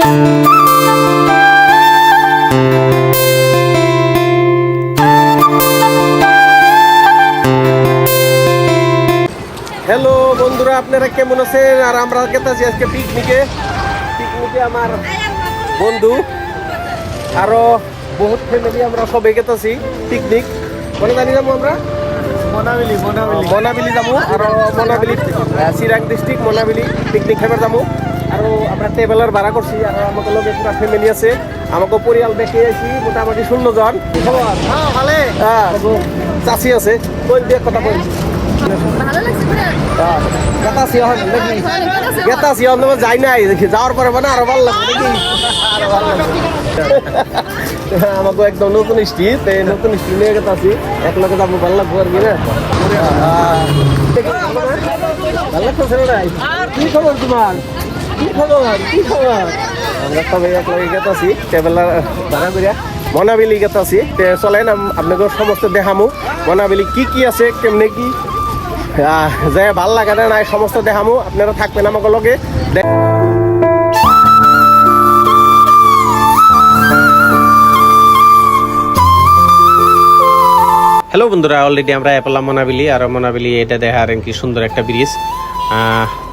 Hello বন্ধুরা, আপনারা কেমন আছেন? আর আমরা গেতাছি আজকে পিকনিকে। আমার বন্ধু আরো বহুত ফ্যামিলি আমরা সবাই গেতাছি পিকনিক। কোনে জানি যাবো আমরা? মনাবিলি যাবো। আর মনাবিলি চিরাং ডিস্ট্রিক্ট মনাবিলি পিকনিক খাবার যাবো। আর আমরা ট্রেভেলার ভাড়া করছি। আর আমাকে লগে পুরা ফ্যামিলি আছে, আমাকে পরিয়াল দেখে আছি মোটামুটি 16 জন। খবর? হ্যাঁ, চাষি আছে। কোন দিয়ে কথা বলছি যাই নাই, যাওয়ার পরে মানে আরো ভালো লাগবে নাকি? আমাকে একদম নতুন স্ট্রিট, নতুন স্ট্রিট নিয়ে গেছি। এক লগে যাবো, ভালো লাগবো আর কি না? ভালো লাগতেছে না? কি খবর তোমার? কি খবর? কি খবর? আমরা সবাই এক লগে গেতাছি ট্রাভেলার ভাড়া করিয়া মনাবিলি গেতাছি। চলেন আপনাকে সমস্ত দেখামু মনাবিলি কি কি আছে, কেমনে কি যে ভাল লাগে না নাই সমস্ত দেখামু। আপনারা থাকবেন আমাকে লগে। হ্যালো বন্ধুরা, অলরেডি আমরা পেলাম মনাবিলি। আর মনাবিলি এটা দেখার কি সুন্দর একটা ব্রিজ,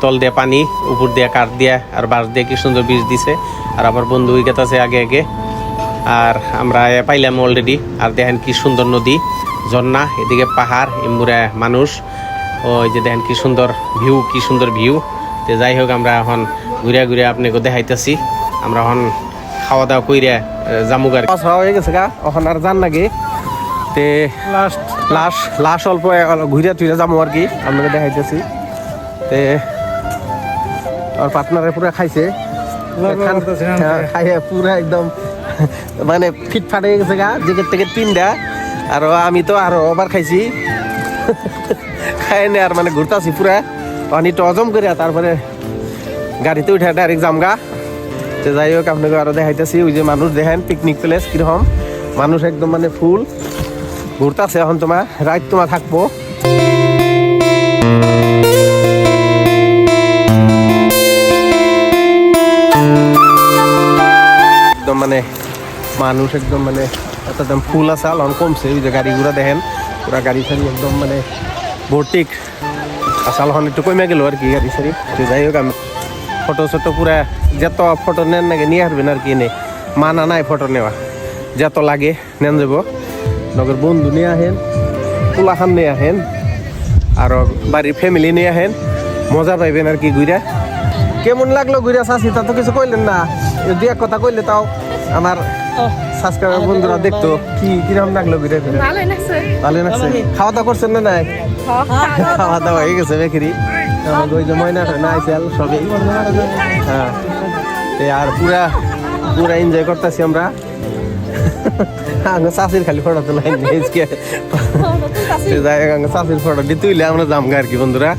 তল দিয়ে পানি, উপর দিয়ে কাঠ দিয়ে আর বাঁশ দিয়ে কি সুন্দর ব্রিজ দিছে। আর আমার বন্ধু উইকেট আছে আগে আগে। আর আমরা পাইলাম অলরেডি। আর দেখেন কি সুন্দর নদী, ঝর্ণা, এদিকে পাহাড়, এমবুরা মানুষ। ওই যে দেখেন কি সুন্দর ভিউ, কি সুন্দর ভিউ। তো যাই হোক, আমরা এখন ঘুরে ঘুরে আপনাকে দেখাইতেছি। আমরা এখন খাওয়া দাওয়া কইরা জামুগার হয়ে গেছে গা, এখন আর যান নাকি। তে লাস্ট অল্প ঘুরে টুরে যাবো আর কি, আপনাকে দেখাইতেছি। তে আর পার্টনারে পুরা খাইছে, খাইয়া পুরা একদম মানে ফিটফাট হয়ে গেছে গা, জ্যাকেট ট্যাকেট পিনডা। আর আমি তো আরো আবার খাইছি, খাই নে আর মানে ঘুরতাছি পুরা পানি টজম করে। তারপরে গাড়িতে উঠে ডাইরেক্ট জামগা। তো যাই হোক, আপনাকে আরো দেখাইতেছি। ওই যে মানুষ দেখেন পিকনিক প্লেস কিরকম মানুষ, একদম মানে ফুল ঘুরতাছে। এখন তোমার রাইট তোমার থাকবো। একদম মানে মানুষ একদম মানে একদম ফুল আছে, এখন কমছে। ওই যে গাড়ি ঘোড়া দেখেন পুরা গাড়ি সারি একদম মানে ভর্তিক। আসাল এখন একটু কমে গেল আর কি গাড়ি সারি। তো যাই হোক, আমি ফটো শটো পুরা যত ফটো নেন নাকি নিয়ে আসবেন আর কি। নে মানা নাই ফটো নেওয়া, যত লাগে নেন যাব। নগর বন্ধু নিয়ে আহেন, পোলাখান নিয়ে আহেন, আর বাড়ির ফ্যামিলি নিয়ে আহেন, মজা পাইবেন আর কি ঘুরা। কেমন লাগলো ঘুরা চাষি? তা তো কিছু কইলেন না, দু এক কথা কইলে তাও আমার সাবস্ক্রাইবার বন্ধুরা দেখতো। কিরকম লাগলো ঘুরে? ভালো লাগছে। খাওয়া দাওয়া করছেন না? নাই, খাওয়া দাওয়া হয়ে গেছে বেকারি। ওই যে ময়না নাইছেল সবই। হ্যাঁ, আর পুরা পুরা এনজয় করতেছি আমরা। চাষির খালি ফটো তো লাইন যাই হোক, চাষির ফটো দিয়ে তুইলে আমরা যামগা আর কি বন্ধুরা।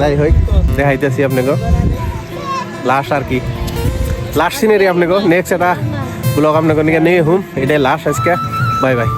যাই হোক, দেখাইতেছি আপনাকে লাস্ট আর কি, লাস্ট সিনারি আপনাকে। নেক্সট এটা ব্লগ আপনাকে নিয়ে হুম, এটাই লাস্ট আজকে। Bye bye.